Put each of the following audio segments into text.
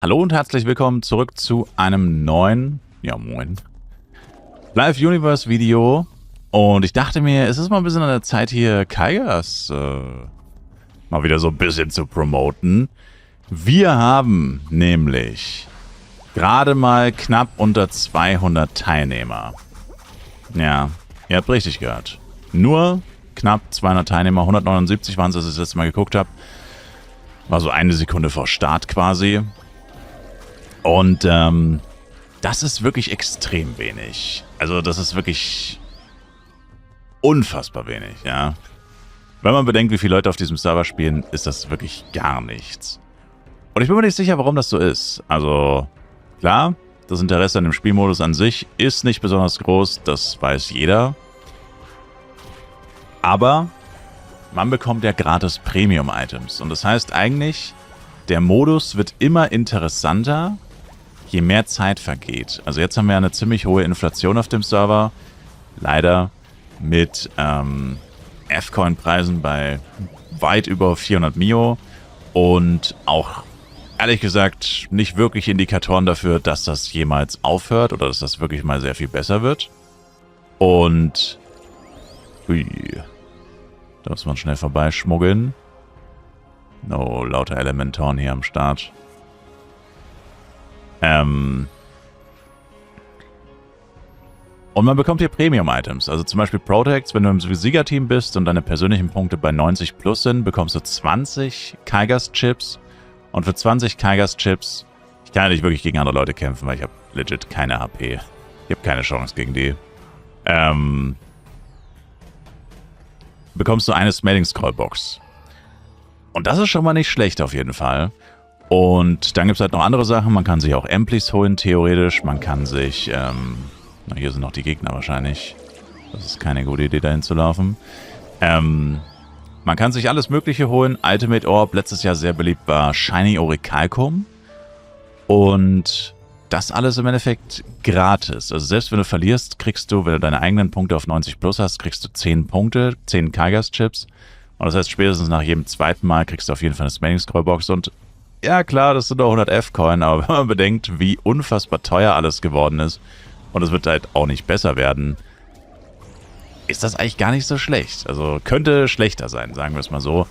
Hallo und herzlich willkommen zurück zu einem neuen, Live Universe Video. Und ich dachte mir, es ist mal ein bisschen an der Zeit hier Kaigas mal wieder so ein bisschen zu promoten. Wir haben nämlich gerade mal knapp unter 200 Teilnehmer. Ja, ihr habt richtig gehört. Nur knapp 200 Teilnehmer, 179 waren es, als ich das letzte Mal geguckt habe. War so eine Sekunde vor Start quasi. Und das ist wirklich extrem wenig. Also das ist wirklich unfassbar wenig, ja. Wenn man bedenkt, wie viele Leute auf diesem Server spielen, ist das wirklich gar nichts. Und ich bin mir nicht sicher, warum das so ist. Also klar, das Interesse an dem Spielmodus an sich ist nicht besonders groß, das weiß jeder. Aber man bekommt ja gratis Premium-Items. Und das heißt eigentlich, der Modus wird immer interessanter, je mehr Zeit vergeht. Also jetzt haben wir eine ziemlich hohe Inflation auf dem Server. Leider mit F-Coin-Preisen bei weit über 400 Mio. Und auch, ehrlich gesagt, nicht wirklich Indikatoren dafür, dass das jemals aufhört oder dass das wirklich mal sehr viel besser wird. Und hui, da muss man schnell vorbeischmuggeln. Oh, lauter Elementoren hier am Start. Und man bekommt hier Premium-Items. Also zum Beispiel Protects, wenn du im Siegerteam bist und deine persönlichen Punkte bei 90 plus sind, bekommst du 20 Kaigas-Chips. Und für 20 Kaigas-Chips, ich kann ja nicht wirklich gegen andere Leute kämpfen, weil ich habe legit keine HP. Ich habe keine Chance gegen die. Bekommst du eine Smelling Scroll-Box. Und das ist schon mal nicht schlecht auf jeden Fall. Und dann gibt es halt noch andere Sachen. Man kann sich auch Amplis holen, theoretisch. Man kann sich, na, hier sind noch die Gegner wahrscheinlich. Das ist keine gute Idee, dahin zu laufen. Man kann sich alles Mögliche holen. Ultimate Orb, letztes Jahr sehr beliebt war Shiny Orichalcum. Und das alles im Endeffekt gratis. Also selbst wenn du verlierst, kriegst du, wenn du deine eigenen Punkte auf 90 plus hast, kriegst du 10 Punkte, 10 Kaigas-Chips. Und das heißt, spätestens nach jedem zweiten Mal kriegst du auf jeden Fall eine Smelling Scroll-Box. Und ja klar, das sind nur 100 F-Coin, aber wenn man bedenkt, wie unfassbar teuer alles geworden ist und es wird halt auch nicht besser werden, ist das eigentlich gar nicht so schlecht. Also könnte schlechter sein, sagen wir es mal so.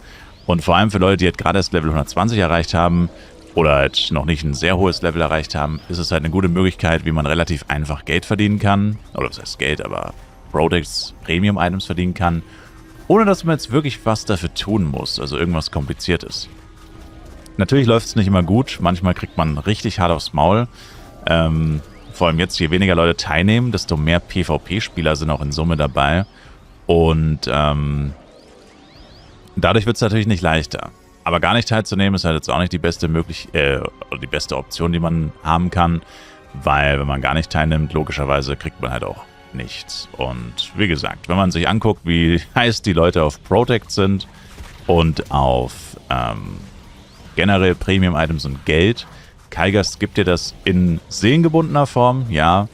Und vor allem für Leute, die halt gerade erst Level 120 erreicht haben oder halt noch nicht ein sehr hohes Level erreicht haben, ist es halt eine gute Möglichkeit, wie man relativ einfach Geld verdienen kann. Oder was heißt Geld, aber Products, Premium-Items verdienen kann, ohne dass man jetzt wirklich was dafür tun muss, also irgendwas Kompliziertes. Natürlich läuft es nicht immer gut, manchmal kriegt man richtig hart aufs Maul. Vor allem jetzt, je weniger Leute teilnehmen, desto mehr PvP-Spieler sind auch in Summe dabei. Und dadurch wird es natürlich nicht leichter. Aber gar nicht teilzunehmen ist halt jetzt auch nicht die beste die beste Option, die man haben kann. Weil wenn man gar nicht teilnimmt, logischerweise kriegt man halt auch nichts. Und wie gesagt, wenn man sich anguckt, wie heiß die Leute auf Protect sind und auf generell Premium-Items und Geld. Kaigas gibt dir das in seelengebundener Form, ja.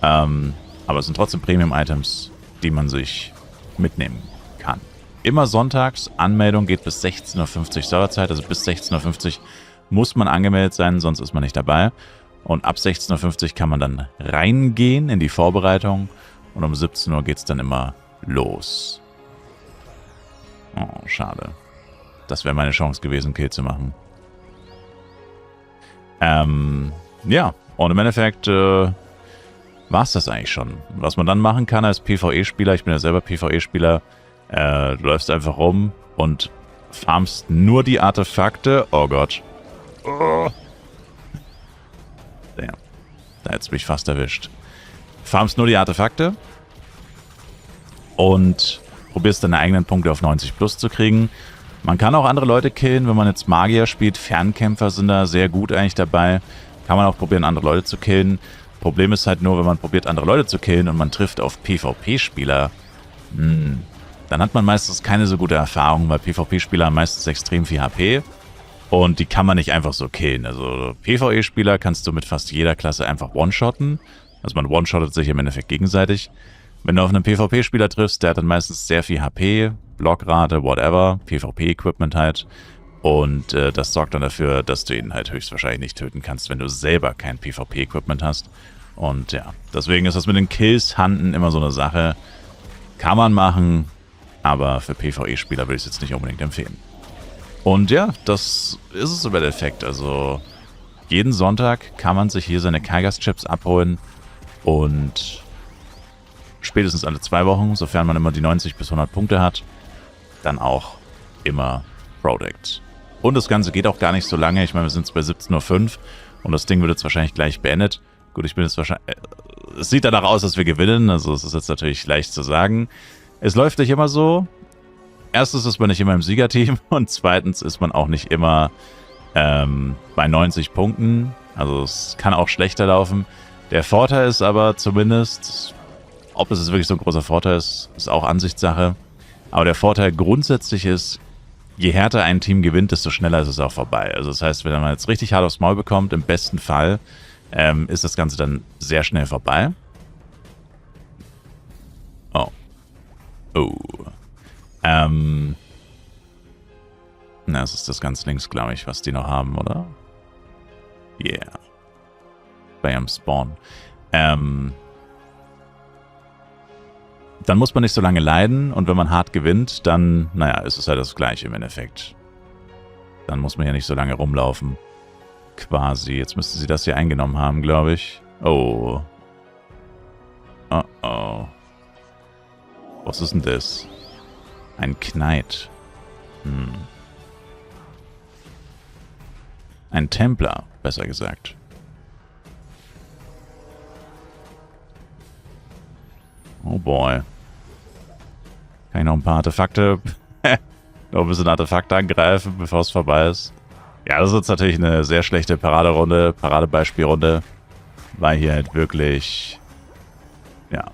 Aber es sind trotzdem Premium-Items, die man sich mitnehmen kann. Immer sonntags, Anmeldung geht bis 16:50 Uhr Serverzeit, also bis 16:50 Uhr muss man angemeldet sein, sonst ist man nicht dabei. Und ab 16:50 Uhr kann man dann reingehen in die Vorbereitung und um 17 Uhr geht es dann immer los. Oh, schade. Das wäre meine Chance gewesen, Kill zu machen. Ja, und im Endeffekt war es das eigentlich schon. Was man dann machen kann als PvE-Spieler, ich bin ja selber PvE-Spieler, du läufst einfach rum und farmst nur die Artefakte. Oh Gott. Oh. Ja, da hätte es mich fast erwischt. Farmst nur die Artefakte und probierst deine eigenen Punkte auf 90 plus zu kriegen. Man kann auch andere Leute killen, wenn man jetzt Magier spielt. Fernkämpfer sind da sehr gut eigentlich dabei. Kann man auch probieren, andere Leute zu killen. Problem ist halt nur, wenn man probiert, andere Leute zu killen und man trifft auf PvP-Spieler, dann hat man meistens keine so gute Erfahrung, weil PvP-Spieler haben meistens extrem viel HP und die kann man nicht einfach so killen. Also PvE-Spieler kannst du mit fast jeder Klasse einfach one-shotten. Also man one-shottet sich im Endeffekt gegenseitig. Wenn du auf einen PvP-Spieler triffst, der hat dann meistens sehr viel HP, Blockrate, whatever, PvP-Equipment halt. Und das sorgt dann dafür, dass du ihn halt höchstwahrscheinlich nicht töten kannst, wenn du selber kein PvP-Equipment hast. Und ja, deswegen ist das mit den Kills Hunten immer so eine Sache. Kann man machen, aber für PvE-Spieler würde ich es jetzt nicht unbedingt empfehlen. Und ja, das ist es im Endeffekt. Also jeden Sonntag kann man sich hier seine Kaigas-Chips abholen und spätestens alle 2 Wochen, sofern man immer die 90 bis 100 Punkte hat, dann auch immer Product. Und das Ganze geht auch gar nicht so lange. Ich meine, wir sind jetzt bei 17:05 Uhr und das Ding wird jetzt wahrscheinlich gleich beendet. Gut, ich bin jetzt wahrscheinlich... Es sieht danach aus, dass wir gewinnen. Also es ist jetzt natürlich leicht zu sagen. Es läuft nicht immer so. Erstens ist man nicht immer im Siegerteam und zweitens ist man auch nicht immer bei 90 Punkten. Also es kann auch schlechter laufen. Der Vorteil ist aber zumindest, ob es jetzt wirklich so ein großer Vorteil ist, ist auch Ansichtssache. Aber der Vorteil grundsätzlich ist, je härter ein Team gewinnt, desto schneller ist es auch vorbei. Also das heißt, wenn man jetzt richtig hart aufs Maul bekommt, im besten Fall, ist das Ganze dann sehr schnell vorbei. Oh. Oh. Na, das ist das ganz links, glaube ich, was die noch haben, oder? Yeah. Bam, Spawn. Dann muss man nicht so lange leiden und wenn man hart gewinnt, dann, naja, ist es halt das Gleiche im Endeffekt. Dann muss man ja nicht so lange rumlaufen. Quasi. Jetzt müsste sie das hier eingenommen haben, glaube ich. Oh. Oh, oh. Was ist denn das? Ein Knight. Ein Templer, besser gesagt. Oh boy. Kann ich noch ein paar Artefakte... noch ein bisschen Artefakte angreifen, bevor es vorbei ist. Ja, das ist jetzt natürlich eine sehr schlechte Paraderunde, Paradebeispielrunde, weil hier halt wirklich... Ja,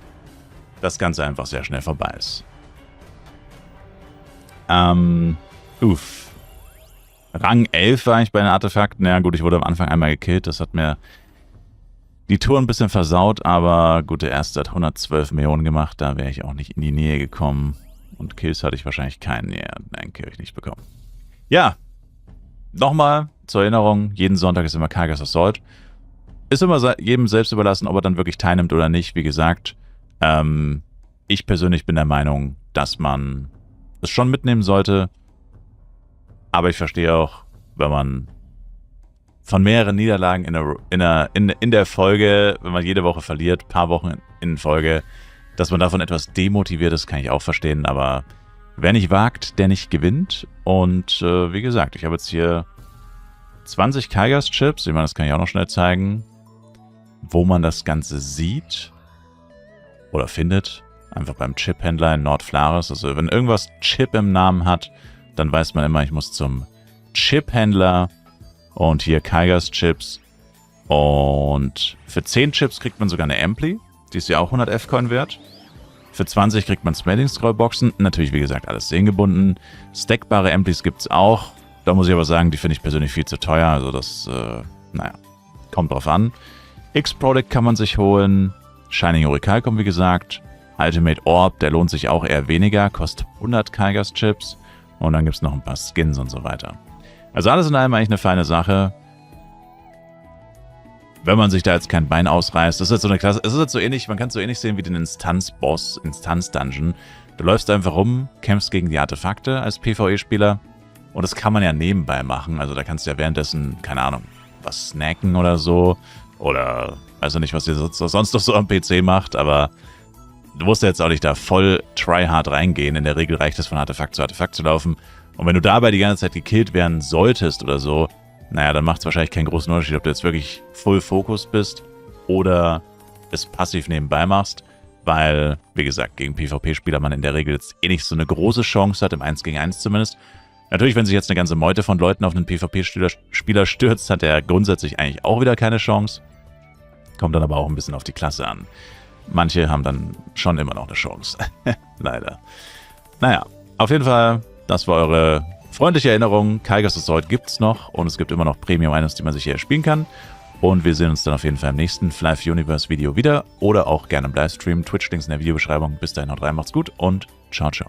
das Ganze einfach sehr schnell vorbei ist. Rang 11 war ich bei den Artefakten. Ja gut, ich wurde am Anfang einmal gekillt. Das hat mir die Tour ein bisschen versaut, aber gut, der erste hat 112 Millionen gemacht. Da wäre ich auch nicht in die Nähe gekommen. Und Kills hatte ich wahrscheinlich keinen. Ja, nein, Kill habe ich nicht bekommen. Ja, nochmal zur Erinnerung, jeden Sonntag ist immer Kaigas Assault. Ist immer jedem selbst überlassen, ob er dann wirklich teilnimmt oder nicht. Wie gesagt, ich persönlich bin der Meinung, dass man es schon mitnehmen sollte. Aber ich verstehe auch, wenn man von mehreren Niederlagen in der Folge, wenn man jede Woche verliert, paar Wochen in Folge, dass man davon etwas demotiviert ist, kann ich auch verstehen. Aber wer nicht wagt, der nicht gewinnt. Und wie gesagt, ich habe jetzt hier 20 Kaigas-Chips. Ich meine, das kann ich auch noch schnell zeigen, wo man das Ganze sieht oder findet. Einfach beim Chip-Händler in Nordflares. Also wenn irgendwas Chip im Namen hat, dann weiß man immer, ich muss zum Chip-Händler und hier Kaigas Chips. Und für 10 Chips kriegt man sogar eine Ampli. Die ist ja auch 100 F-Coin wert. Für 20 kriegt man Smelling-Scroll-Boxen. Natürlich, wie gesagt, alles sehengebunden. Stackbare Amplis gibt es auch. Da muss ich aber sagen, die finde ich persönlich viel zu teuer. Also das, naja, kommt drauf an. X-Product kann man sich holen. Shining Orichalcum, wie gesagt. Ultimate Orb, der lohnt sich auch eher weniger. Kostet 100 Kaigas Chips. Und dann gibt es noch ein paar Skins und so weiter. Also alles in allem eigentlich eine feine Sache. Wenn man sich da jetzt kein Bein ausreißt. Das ist jetzt so eine Klasse. Es ist jetzt so ähnlich, man kann es so ähnlich sehen wie den Instanz-Boss, Instanz-Dungeon. Du läufst einfach rum, kämpfst gegen die Artefakte als PvE-Spieler. Und das kann man ja nebenbei machen. Also da kannst du ja währenddessen, keine Ahnung, was snacken oder so. Oder weiß ja nicht, was ihr sonst noch so am PC macht, aber du musst ja jetzt auch nicht da voll tryhard reingehen. In der Regel reicht es, von Artefakt zu laufen. Und wenn du dabei die ganze Zeit gekillt werden solltest oder so, naja, dann macht es wahrscheinlich keinen großen Unterschied, ob du jetzt wirklich Full Focus bist oder es passiv nebenbei machst, weil, wie gesagt, gegen PvP-Spieler man in der Regel jetzt eh nicht so eine große Chance hat, im 1 gegen 1 zumindest. Natürlich, wenn sich jetzt eine ganze Meute von Leuten auf einen PvP-Spieler stürzt, hat er grundsätzlich eigentlich auch wieder keine Chance. Kommt dann aber auch ein bisschen auf die Klasse an. Manche haben dann schon immer noch eine Chance. Leider. Naja, auf jeden Fall, das war eure freundliche Erinnerung. Kaigas Assault gibt es noch und es gibt immer noch Premium-Items, die man sich hier erspielen kann. Und wir sehen uns dann auf jeden Fall im nächsten Flive Universe Video wieder oder auch gerne im Livestream. Twitch-Links in der Videobeschreibung. Bis dahin, haut rein, macht's gut und ciao, ciao.